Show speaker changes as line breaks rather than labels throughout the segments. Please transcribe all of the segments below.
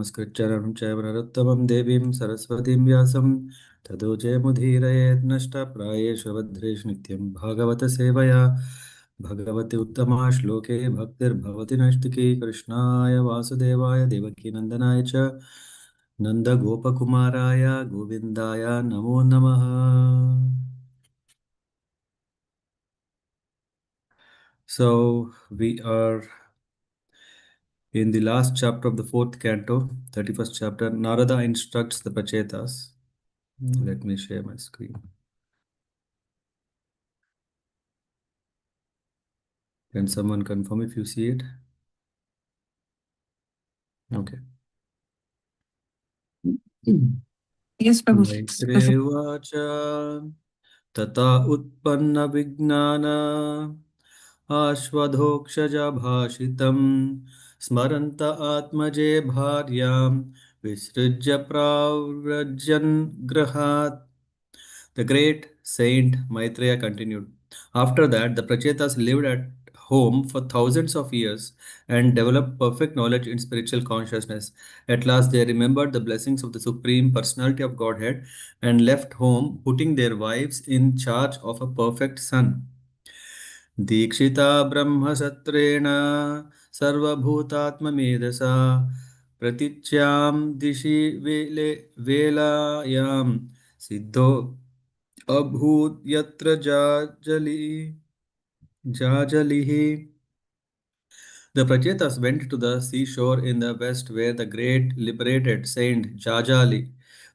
नमस्कृत्य नरं चैव नरोत्तमं देवीं सरस्वतीं व्यासं ततो जयमुदीरयेत् नष्टप्रायेषु भद्रेषु नित्यं भागवतसेवया भगवति उत्तमा श्लोके भक्तिर्भवति नैष्टिकी कृष्णाय वासुदेवाय देवकीनन्दनाय च नन्दगोपकुमाराय गोविन्दाय नमो नमः. So we are in the last chapter of the fourth canto, 31st chapter. Narada instructs the Pracetās. Let me share my screen. Can someone confirm if you see it? Okay.
Yes, Prabhu.
Maitrevacha tata utpanna vignana आश्वधोक्षजा भाषितं स्मरन्त आत्मजे भार्यां विसृज्य प्राव्रजन् गृहात्. The great saint Maitreya continued. After that, the Prachetas lived at home for thousands of years and developed perfect knowledge in spiritual consciousness. At last, they remembered the blessings of the Supreme Personality of Godhead and left home, putting their wives in charge of a perfect son. दीक्षिता ब्रह्मसत्रेण सर्वभूतात्ममेधसा प्रतीच्यां दिशि वेलायां सिद्धो अभूत् यत्र जाजलिः. The Prachetas went to the seashore in the west where the great liberated saint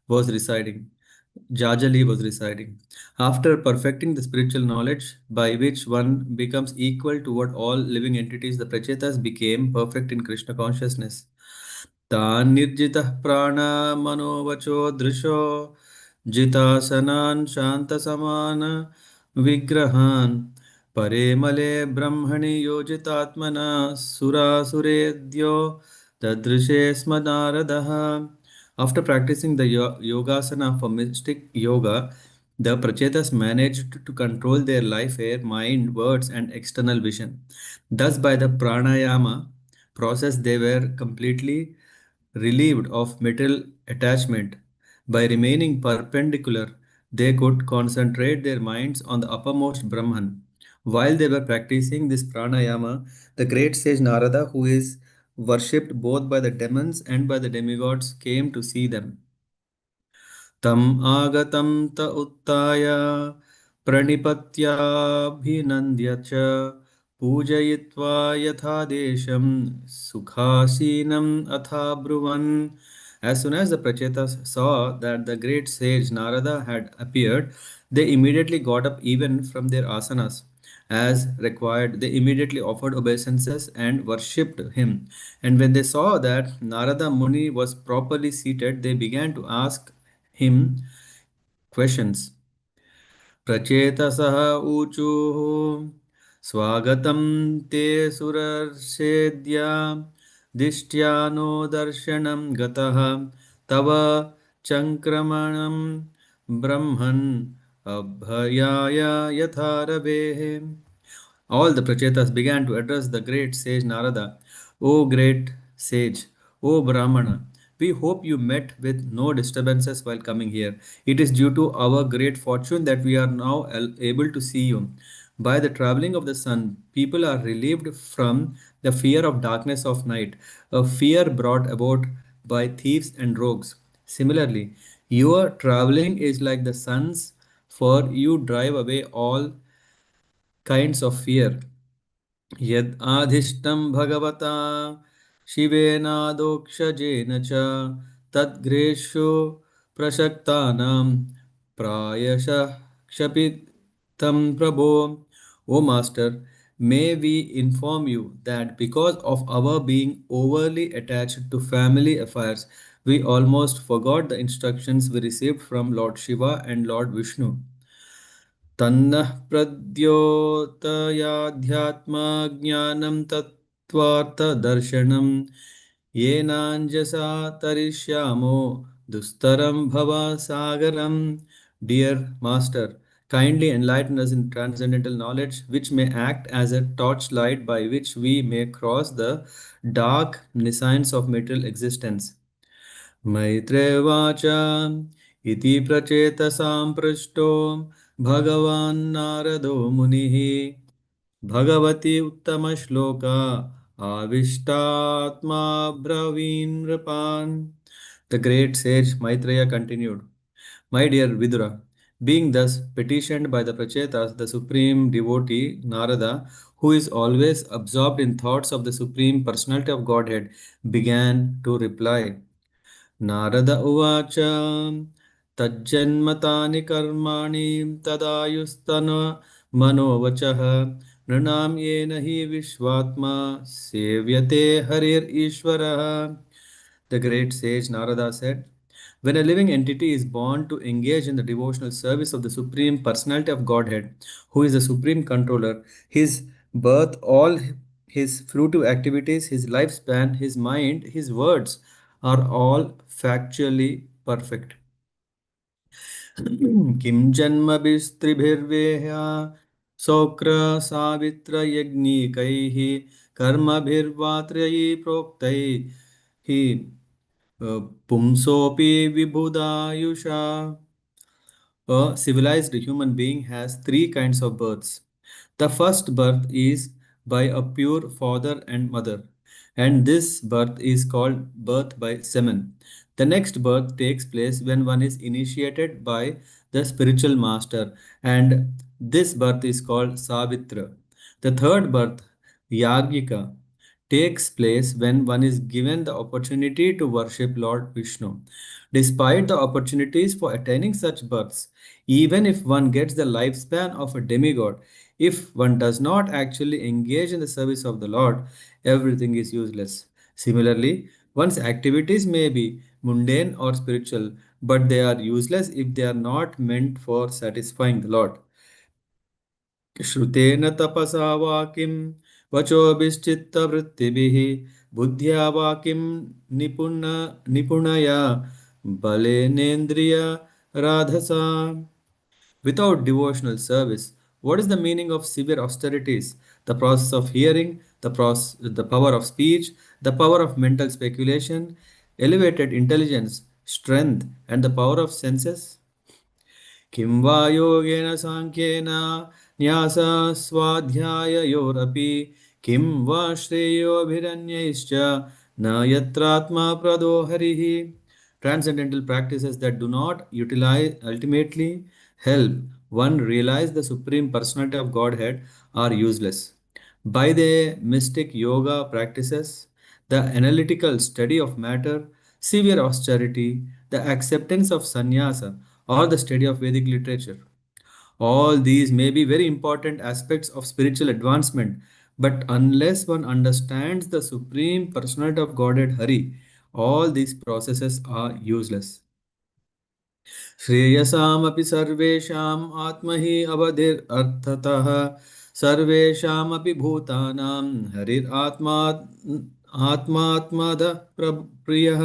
was residing. Jajali was residing. After perfecting the spiritual knowledge by which one becomes equal toward all living entities, the Prachetas became perfect in Krishna consciousness. तान् निर्जितः प्राणा मनोवचो दृशो जितासनान् शान्तसमान विग्रहान् परे मले ब्रह्मणि योजितात्मना सुरासुरेद्यो ददृशे स्म नारदः. After practicing the yogasana for mystic yoga, the Prachetas managed to control their life, air, mind, words, and external vision. Thus, by the pranayama process, they were completely relieved of material attachment. By remaining perpendicular, they could concentrate their minds on the uppermost Brahman. While they were practicing this pranayama, the great sage Narada, who is worshipped both by the demons and by the demigods, came to see them. तम् आगतं त उत्थाय प्रणिपत्याभिनन्द्य च पूजयित्वा यथादेशं सुखासीनम् अथाब्रुवन्. As soon as the Prachetas saw that the great sage Narada had appeared, they immediately got up even from their asanas. As required, they immediately offered obeisances and worshipped him. And when they saw that Narada Muni was properly seated, they began to ask him questions. प्रचेतसः ऊचुः स्वागतं ते सुरर्षेद्या दिष्ट्या no दर्शनं गतः तव चङ्क्रमणं ब्रह्मन् अभयाय यथा रवेः. All the Prachetas began to address the great sage Narada. O great sage, O Brahmana, we hope you met with no disturbances while coming here. It is due to our great fortune that we are now able to see you. By the traveling of the sun, people are relieved from the fear of darkness of night, a fear brought about by thieves and rogues. Similarly, your traveling is like the sun's, for you drive away all kinds of fear. यद् आधिष्टं भगवता शिवेनादोक्षजेन च तद्ग्रेषु प्रसक्तानां प्रायशः क्षपितं प्रभो. O Master, may we inform you that because of our being overly attached to family affairs, we almost forgot the instructions we received from Lord Shiva and Lord Vishnu. तन्नः प्रद्योतयाध्यात्मज्ञानं तत्त्वार्थदर्शनं येनाञ्जसा तरिष्यामो दुस्तरं भवसागरम्. Dear Master, kindly enlighten us in transcendental knowledge, which may act as a torchlight by which we may cross the dark nescience of material existence. मैत्रेयवाच इति प्रचेतसां पृष्टो भगवान् नारदो मुनिः भगवति उत्तमश्लोका आविष्टात्मा ब्रवीन् नृपान्. The great sage Maitreya continued, my dear Vidura, being thus petitioned by the Pracetās, the supreme devotee Nārada, who is always absorbed in thoughts of the supreme personality of Godhead, began to reply. Nārada uvaca tajjanmataनि karmani tadayustana manovachah nrinam yena hi vishvatma sevyate harir ishvarah. The great sage Narada said, when a living entity is born to engage in the devotional service of the Supreme Personality of Godhead, who is the Supreme Controller, his birth, all his fruitive activities, his lifespan, his mind, his words are all factually perfect. किं जन्मभिस्त्रिभिर्वेह्या शोक्र सावित्र यज्ञिकैः कर्मभिर्वा त्रयी प्रोक्तैः पुंसोऽपि विबुधायुषा. A civilized human being has three kinds of births. The first birth is by a pure father and mother, and this birth is called birth by semen. The next birth takes place when one is initiated by the spiritual master, and this birth is called Savitra. The third birth, Yagika, takes place when one is given the opportunity to worship Lord Vishnu. Despite the opportunities for attaining such births, even if one gets the lifespan of a demigod, if one does not actually engage in the service of the Lord, everything is useless. Similarly, one's activities may be mundane or spiritual, but they are useless if they are not meant for satisfying the Lord. श्रुतेन तपसा वा किं वचोभिश्चित्तवृत्तिभिः बुद्ध्या वा किं निपुणया बलेनेन्द्रियराधसा. Without devotional service, what is the meaning of severe austerities? The process of hearing, the power of speech, the power of mental speculation, elevated intelligence, strength, and the power of senses? किं वा योगेन साङ्ख्येन न्यासस्वाध्याययोरपि किं वा श्रेयोभिरन्यैश्च न यत्रात्मा प्रदो हरिः. Transcendental practices that do not utilize ultimately help one realize the Supreme Personality of Godhead are useless. By the mystic yoga practices, the analytical study of matter, severe austerity, the acceptance of sannyasa, or the study of Vedic literature. All these may be very important aspects of spiritual advancement, but unless one understands the Supreme Personality of Godhead Hari, all these processes are useless. श्रेयसामपि सर्वेषाम् आत्म हि अवधिरर्थतः सर्वेषामपि भूतानां हरिरात्मा आत्मात्मदः प्रियः.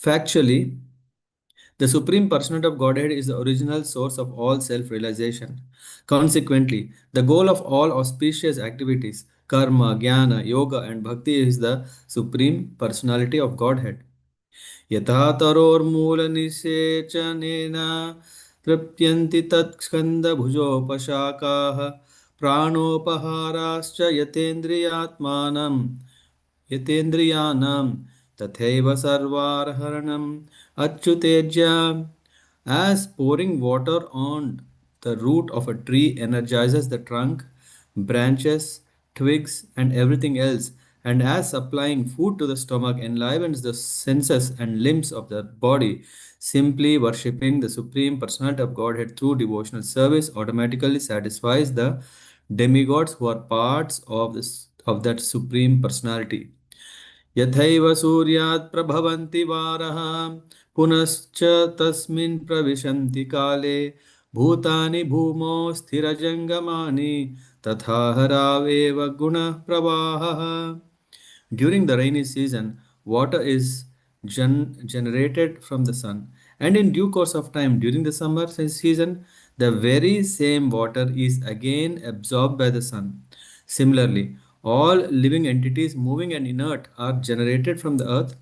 Factually, the Supreme Personality of Godhead is the original source of all self realization. Consequently, the goal of all auspicious activities, karma, jnana, yoga, and bhakti is the Supreme Personality of Godhead. यथा तरोर्मूलनिषेचनेन तृप्यन्ति तत्स्कन्दभुजोपशाखाः प्राणोपहाराश्च यतेन्द्रियाणां तथैव सर्वार्हरणम् अच्युतेज्य. As pouring water on the root of a tree energizes the trunk, branches, twigs, and everything else, and as supplying food to the stomach enlivens the senses and limbs of the body, simply worshipping the Supreme Personality of Godhead through devotional service automatically satisfies the demigods who are parts of of that Supreme Personality. यथैव सूर्यात् प्रभवन्ति वारः पुनश्च तस्मिन् प्रविशन्ति काले भूतानि भूमौ स्थिरजङ्गमानि तथा हरावेव गुणः प्रवाहः. During the rainy season, water is generated from the sun, and in due course of time, during the summer season, the very same water is again absorbed by the sun. Similarly, all living entities moving and inert are generated from the earth,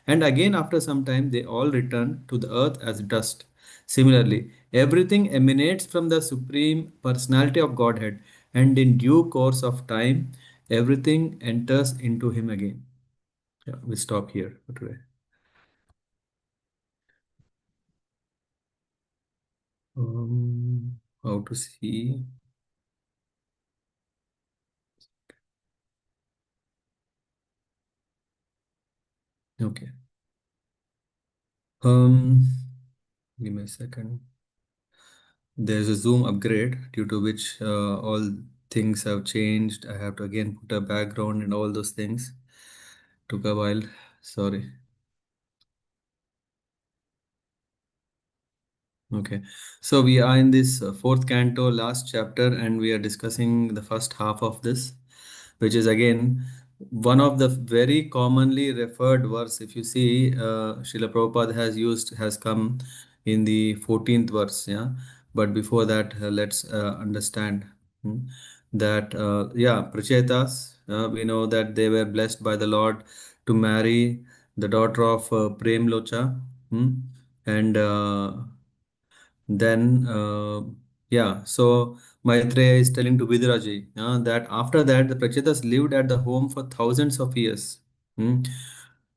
And again, after some time, they all return to the earth as dust. Similarly, everything emanates from the Supreme Personality of Godhead, and in due course of time, everything enters into Him again. Yeah, we stop here for today. How to see? Okay. Um, Give me a second. There's a Zoom upgrade due to which all things have changed. I have to again put a background and all those things. Took a while. Sorry. Okay. So we are in this fourth canto, last chapter, and we are discussing the first half of this, which is again one of the very commonly referred verse. If you see, Srila Prabhupada has come in the 14th verse, yeah. But before that, let's understand that, Pracetās, we know that they were blessed by the Lord to marry the daughter of Premlocha, and then, so Maitreya is telling to Viduraji that after that, the Prachetas lived at the home for thousands of years. Hmm.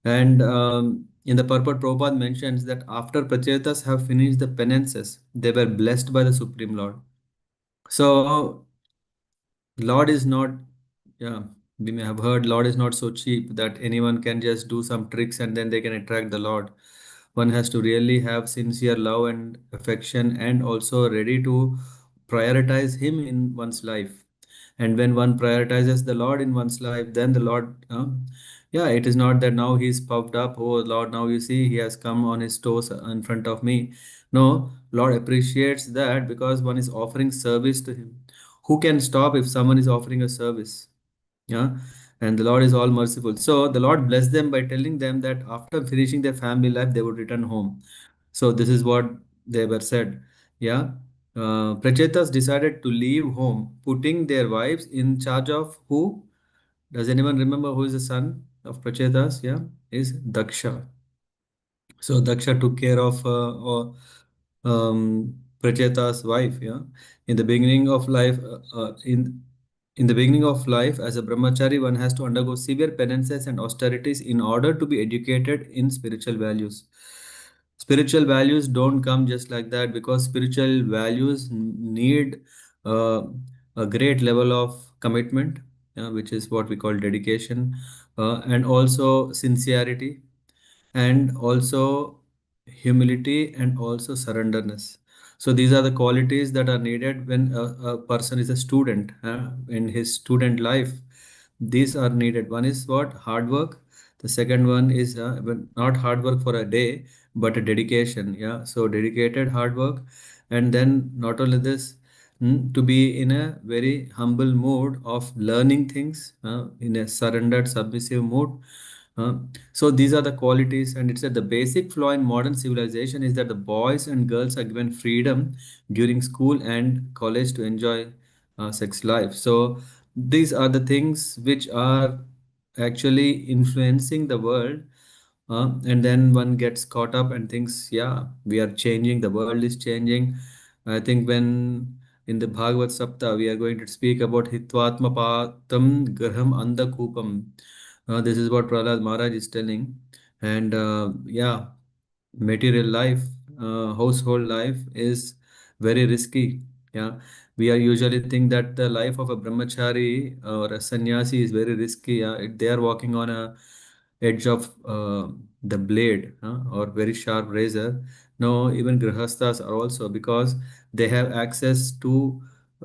And in the purport, Prabhupada mentions that after Prachetas have finished the penances, they were blessed by the Supreme Lord. So Lord is not, yeah, we may have heard Lord is not so cheap that anyone can just do some tricks and then they can attract the Lord. One has to really have sincere love and affection and also ready to prioritize Him in one's life. And when one prioritizes the Lord in one's life, then the Lord, it is not that now He's puffed up. Oh Lord, now you see He has come on His toes in front of me. No, Lord appreciates that because one is offering service to Him. Who can stop if someone is offering a service? Yeah, and the Lord is all merciful. So the Lord blessed them by telling them that after finishing their family life, they would return home. So this is what they were said. Yeah, Prachetas decided to leave home, putting their wives in charge of who? Does anyone remember who is the son of Prachetas? Yeah, is Daksha. So Daksha took care of Pracheta's wife. Yeah, in the beginning of life, in the beginning of life, as a brahmachari, one has to undergo severe penances and austerities in order to be educated in spiritual values. Spiritual values don't come just like that because spiritual values need uh, a great level of commitment, which is what we call dedication, and also sincerity and also humility and also surrenderness. So these are the qualities that are needed when a person is a student in his student life. These are needed. One is what? Hard work. The second one is not hard work for a day, but a dedication. Yeah. So dedicated hard work. And then not only this, to be in a very humble mood of learning things, in a surrendered, submissive mood. Uh, so these are the qualities, and it's that the basic flaw in modern civilization is that the boys and girls are given freedom during school and college to enjoy sex life. So these are the things which are actually influencing the world, and then one gets caught up and thinks, yeah, we are changing, the world is changing. I think when in the Bhagavad Sapta, we are going to speak about Hitvatma Patam Graham Andakupam. This is what Prahlad Maharaj is telling. And material life, household life is very risky. Yeah, we are usually think that the life of a brahmachari or a sannyasi is very risky. Yeah, they are walking on a edge of the blade or very sharp razor. No, even grihasthas are also because they have access to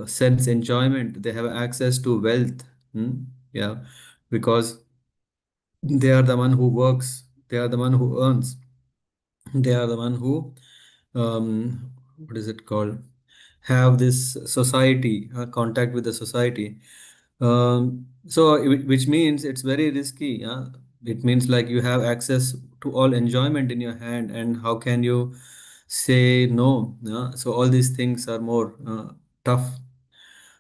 sense enjoyment. They have access to wealth. Yeah, because they are the one who works. They are the one who earns. They are the one who what is it called, have this society contact with the society. Which means it's very risky. It means like you have access to all enjoyment in your hand, and how can you say no? So all these things are more tough.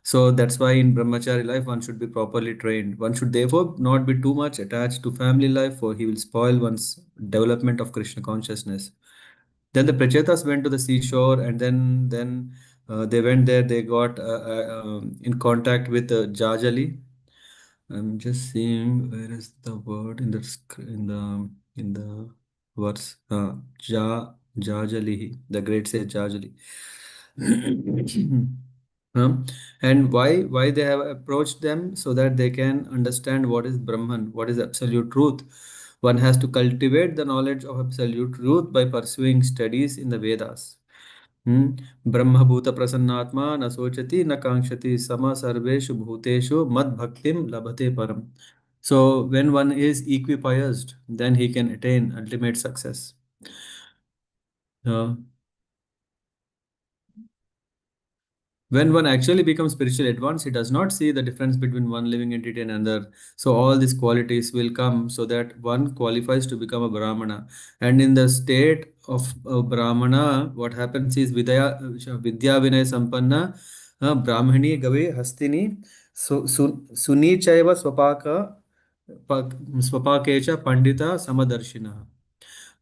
So that's why in brahmachari life one should be properly trained. One should therefore not be too much attached to family life, for he will spoil one's development of Krishna consciousness. Then the Prachetas went to the seashore, and then they went there. They got in contact with Jajali. I'm just seeing where is the word in the in the verse. Jajali, the great sage Jajali. Um, and why they have approached them, so that they can understand what is Brahman, what is absolute truth. One has to cultivate the knowledge of absolute truth by pursuing studies in the Vedas. Hmm. Brahma bhuta prasannatma na sochati na kankshati sama sarveshu bhuteshu mad bhaktim labhate param. So when one is equipoised, then he can attain ultimate success. Uh, when one actually becomes spiritually advanced, he does not see the difference between one living entity and another. So all these qualities will come so that one qualifies to become a Brahmana. And in the state of a Brahmana, what happens is Vidya Vinay Sampanna, Brahmani Gave Hastini, Sunichaiva Swapakecha Pandita Samadarshina.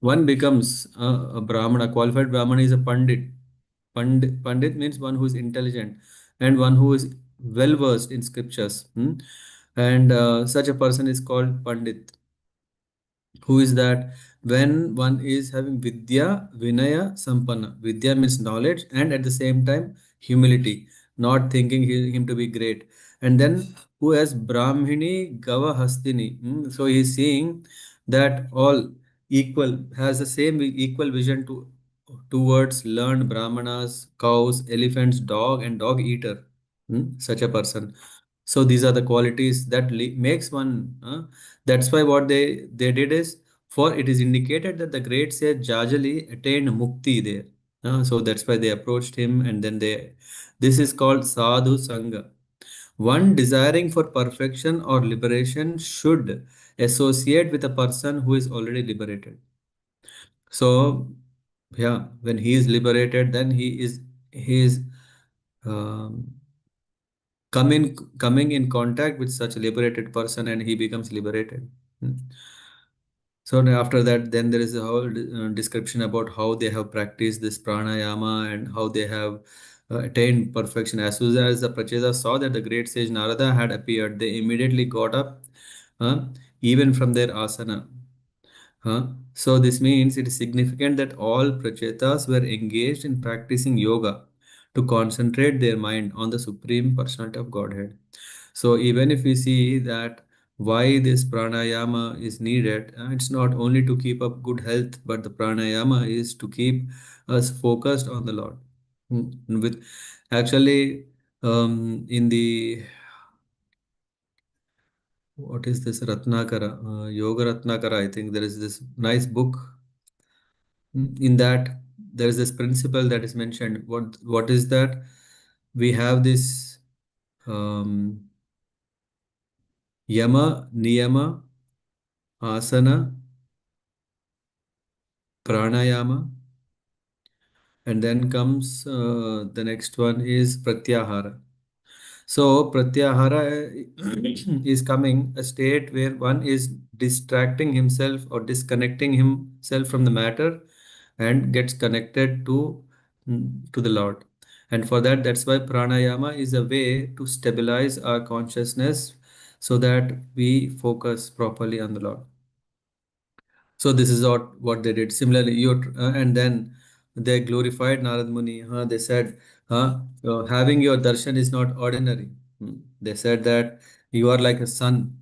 One becomes a Brahmana, qualified Brahmana is a Pandit. Pandit means one who is intelligent and one who is well versed in scriptures. And such a person is called Pandit. Who is that? When one is having Vidya, Vinaya, Sampanna. Vidya means knowledge and at the same time humility, not thinking him to be great. And then who has Brahmini, Gava, Hastini. So he is seeing that all equal, has the same equal vision towards learned Brahmanas, cows, elephants, dog, and dog eater. Such a person. So these are the qualities that makes one. That's why what they did is, for it is indicated that the great sage Jajali attained mukti there. So that's why they approached him, and then they. This is called sadhu sangha. One desiring for perfection or liberation should associate with a person who is already liberated. So yeah, when he is liberated, then he is um, coming in contact with such a liberated person, and he becomes liberated. Hmm. So after that, then there is a whole description about how they have practiced this pranayama and how they have attained perfection. As soon as the Prachetas saw that the great sage Narada had appeared, they immediately got up, uh, even from their asana. So this means it is significant that all Prachetas were engaged in practicing yoga to concentrate their mind on the Supreme Personality of Godhead. So even if we see that why this pranayama is needed, it's not only to keep up good health, but the pranayama is to keep us focused on the Lord. With actually in the what is this Ratnakara, Yoga Ratnakara, I think there is this nice book. In that there is this principle that is mentioned. What is that? We have this um, yama, niyama, asana, pranayama, and then comes the next one is pratyahara. So pratyahara is coming a state where one is distracting himself or disconnecting himself from the matter and gets connected to the Lord. And for that, that's why pranayama is a way to stabilize our consciousness so that we focus properly on the Lord. So this is what they did. Similarly, and then they glorified Narad Muni. They said, having your darshan is not ordinary. They said that you are like a sun.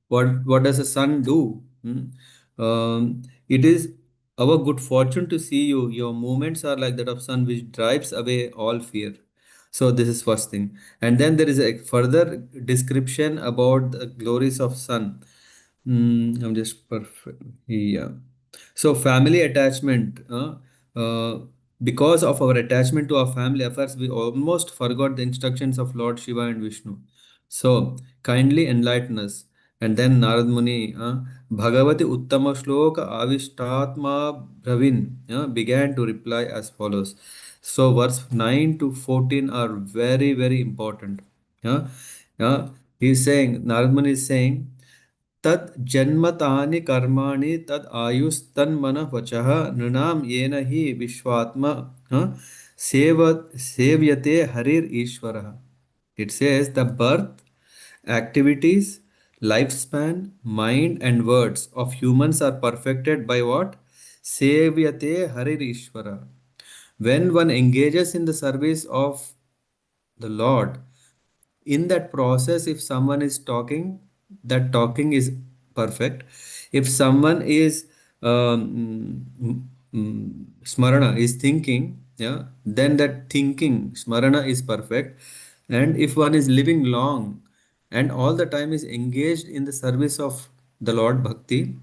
What does a sun do? It is our good fortune to see you. Your movements are like that of sun, which drives away all fear. So this is first thing. And then there is a further description about the glories of sun. I'm just perfect. Yeah. So family attachment. Because of our attachment to our family affairs, we almost forgot the instructions of Lord Shiva and Vishnu. So kindly enlighten us. And then Narad Muni, Bhagavati Uttama Shloka Avishtatma Bravin, began to reply as follows. So verse 9 to 14 are very, very important. Yeah, yeah. He's saying, Narad Muni is saying, Tad janmatani karmani tad ayus tan mana vachaha nrinam yena hi vishwatma sevyate harir ishvaraha. It says the birth, activities, lifespan, mind and words of humans are perfected by what? Sevyate harir ishvara. When one engages in the service of the Lord, in that process, if someone is talking, that talking is perfect. If someone is smarana is thinking, yeah, then that thinking smarana is perfect. And if one is living long and all the time is engaged in the service of the Lord Bhakti,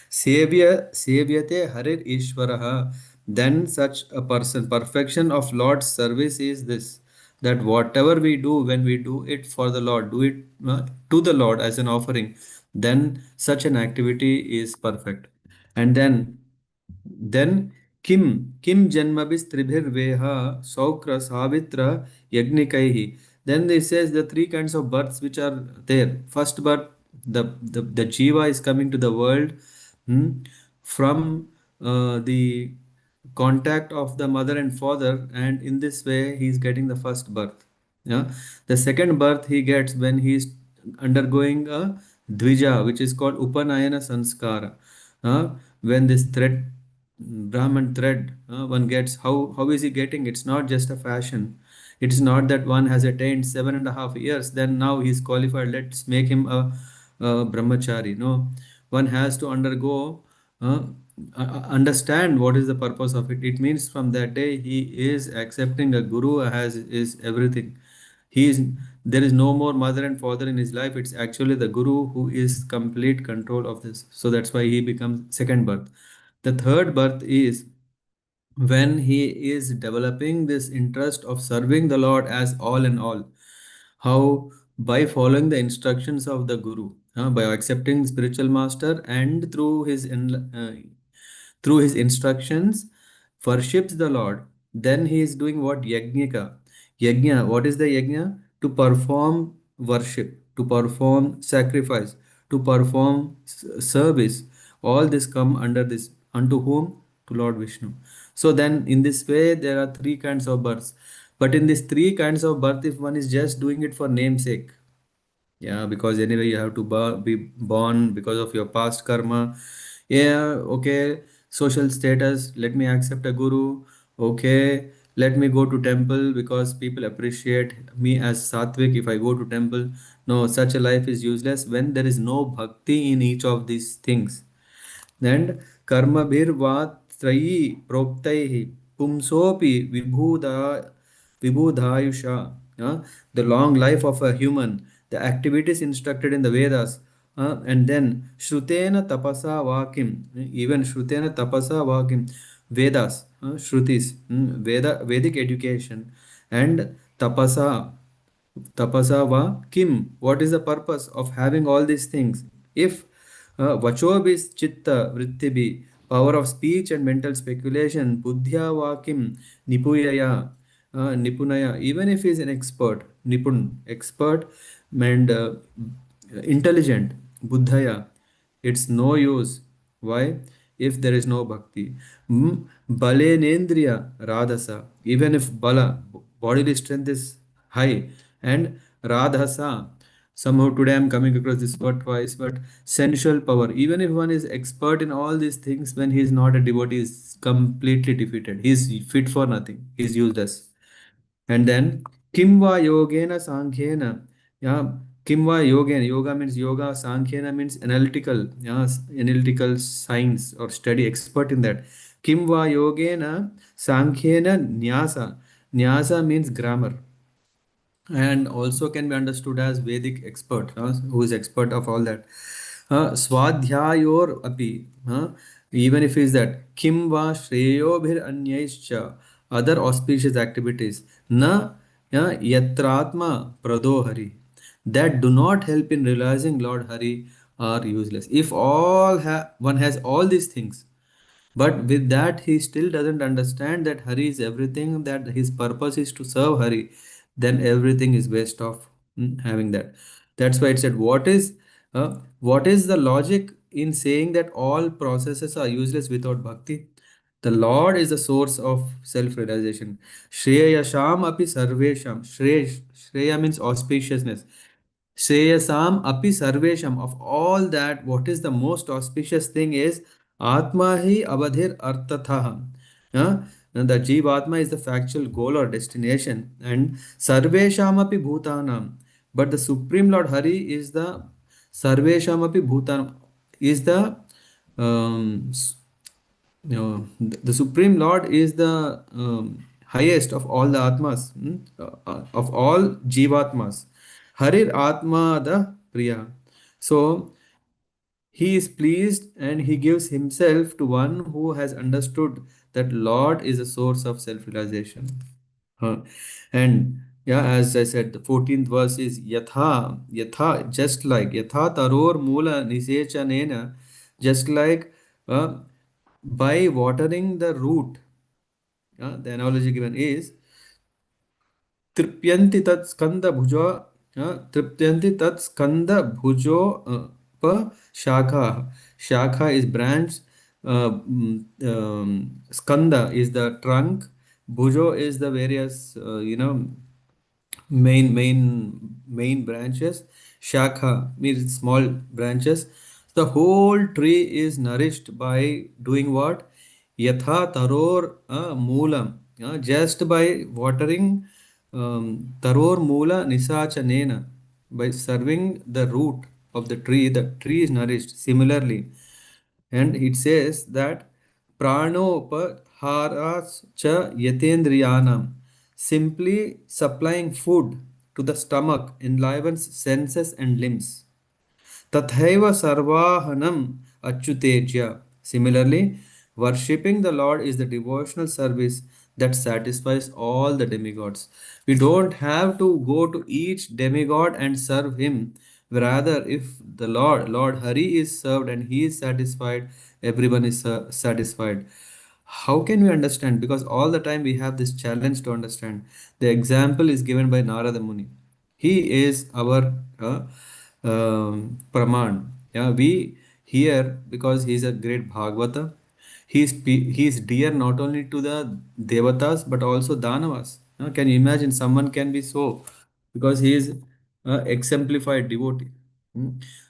sevyate harir ishvaraha, then such a person, perfection of Lord's service is this, that whatever we do, when we do it for the Lord, do it to the Lord as an offering, then such an activity is perfect. And then kim janmabis tribhir veha saukra savitra yagnikaihi. Then it says the three kinds of births which are there. First birth, the jiva is coming to the world, from the contact of the mother and father, and in this way he is getting the first birth. Yeah. The second birth he gets when he is undergoing a dvija, which is called upanayana sanskara. When this thread, Brahman thread, one gets, how is he getting? It's not just a fashion. It's not that one has attained 7.5 years, then now he's qualified. Let's make him a brahmachari. No, one has to undergo, understand what is the purpose of it. It means from that day he is accepting a guru as is everything. He is There is no more mother and father in his life. It's actually the guru who is complete control of this. So that's why he becomes second birth. The third birth is when he is developing this interest of serving the Lord as all in all. How? By following the instructions of the guru, by accepting spiritual master, and through his instructions worships the Lord. Then he is doing what? Yajna. What is the yajna? To perform worship, to perform sacrifice, to perform service. All this come under this. Unto whom? To Lord Vishnu. So then in this way there are three kinds of births. But in these three kinds of birth, if one is just doing it for namesake, yeah, because anyway you have to be born because of your past karma. Yeah, okay, social status, let me accept a guru. Okay, let me go to temple because people appreciate me as sattvic if I go to temple. No, such a life is useless when there is no bhakti in each of these things. And कर्मभिर्वात्रयी प्रोक्तैः पुंसोऽपि vibhudayusha, the long life of a human, the activities instructed in the Vedas, and then shrutena tapasa vakim, even shrutena tapasa vakim, Vedas, shrutis, Vedic education, and tapasa va kim. What is the purpose of having all these things? If vachobis chitta vrittibi, power of speech and mental speculation, buddhya va kim nipuyaya, nipunaya, even if he is an expert, nipun, expert, and intelligent, buddhaya, it's no use. Why? If there is no bhakti. Balenendriya radhasa, even if bala, bodily strength is high, and radhasa, somehow today I'm coming across this word twice, but sensual power, even if one is expert in all these things, when he is not a devotee, is completely defeated. He's fit for nothing, he's useless. And then Kimva Yogena Sankhena. Yeah, Kimva Yogena. Yoga means yoga, Sankhena means analytical, yeah, analytical science or study, expert in that. Kimva Yogena Sankhena Nyasa. Nyasa means grammar and also can be understood as Vedic expert, who is expert of all that. Swadhyayor api, even if is that kim va shreyobhir anyaischa, other auspicious activities, na yatratma prado hari, that do not help in realizing Lord Hari, are useless. If one has all these things, but with that, he still doesn't understand that Hari is everything, that his purpose is to serve Hari, then everything is waste of. having that. That's why it said, what is the logic in saying that all processes are useless without bhakti? The Lord is the source of self-realization. Shreyasham api sarvesham. Shreya means auspiciousness. Shreyasam api sarvesham. Of all that, what is the most auspicious thing is Atma hi avadhir artatha. Huh? And the Jivatma is the factual goal or destination. And sarvesham api bhutanam. But the Supreme Lord Hari is the sarvesham api bhutanam. Is the um, the Supreme Lord is the highest of all the Atmas, of all Jivatmas. Harir Atma the Priya. So he is pleased and he gives himself to one who has understood that Lord is a source of self realization. And yeah, as I said, the 14th verse is Yatha, just like Yatha Taror Mula Nisechanena, just like by watering the root. The analogy given is Tripyanti tat skanda bhujo, Tripyanti tat skanda bhujo pa shakha. Shakha is branch, skanda is the trunk, bhujo is the various, main branches. Shakha means small branches. The whole tree is nourished by doing what? Yatha taror moolam. Just by watering, taror moola nisachanena, by serving the root of the tree is nourished similarly. And it says that pranopaharas cha yatendriyanam, simply supplying food to the stomach enlivens senses and limbs. Tathaiva sarvahanam achyuteja. Similarly, worshipping the Lord is the devotional service that satisfies all the demigods. We don't have to go to each demigod and serve him. Rather, if the Lord Hari is served and he is satisfied, everyone is satisfied. How can we understand? Because all the time we have this challenge to understand. The example is given by Narada Muni. He is our Praman. Yeah, we hear because he is a great Bhagavata. He is dear not only to the Devatas but also Danavas. Can you imagine someone can be so? Because he is exemplified devotee.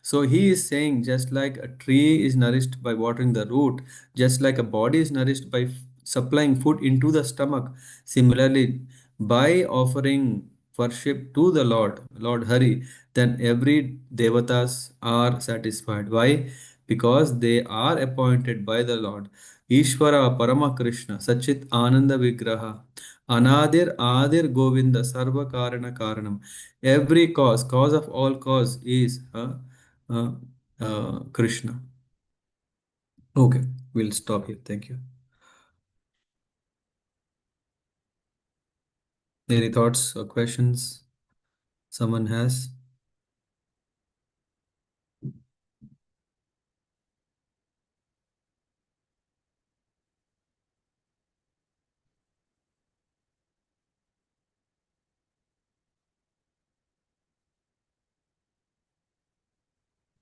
So he is saying, just like a tree is nourished by watering the root, just like a body is nourished by supplying food into the stomach, similarly, by offering worship to the Lord Hari, then every devatas are satisfied. Why? Because they are appointed by the Lord. Ishvara Parama Krishna Sachit Ananda Vigraha Anadir Adir Govinda Sarva Karana Karanam. Every cause of all cause is uh, Krishna. Okay, we'll stop here. Thank you. Any thoughts or questions someone has?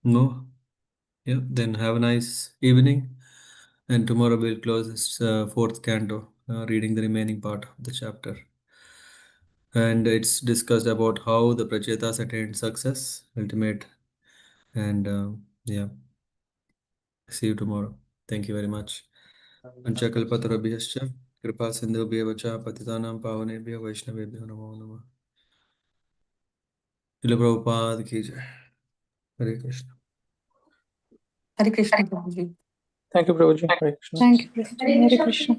No? Yeah, then have a nice evening. And tomorrow we'll close this fourth canto, reading the remaining part of the chapter. And it's discussed about how the Pracetās attained success, ultimate. And yeah, see you tomorrow. Thank you very much. Panchakalpatarabhyascha, Kripa Sindhubhyev cha Patitanam Pavanebhyo Vaishnavebhyo Namo Namah. Srila Prabhupada ki jai. Hare Krishna.
Hare Krishna, Prabhuji.
Thank you, Prabhuji. Hare Krishna.
Thank you, Prabhuji. Hare Krishna.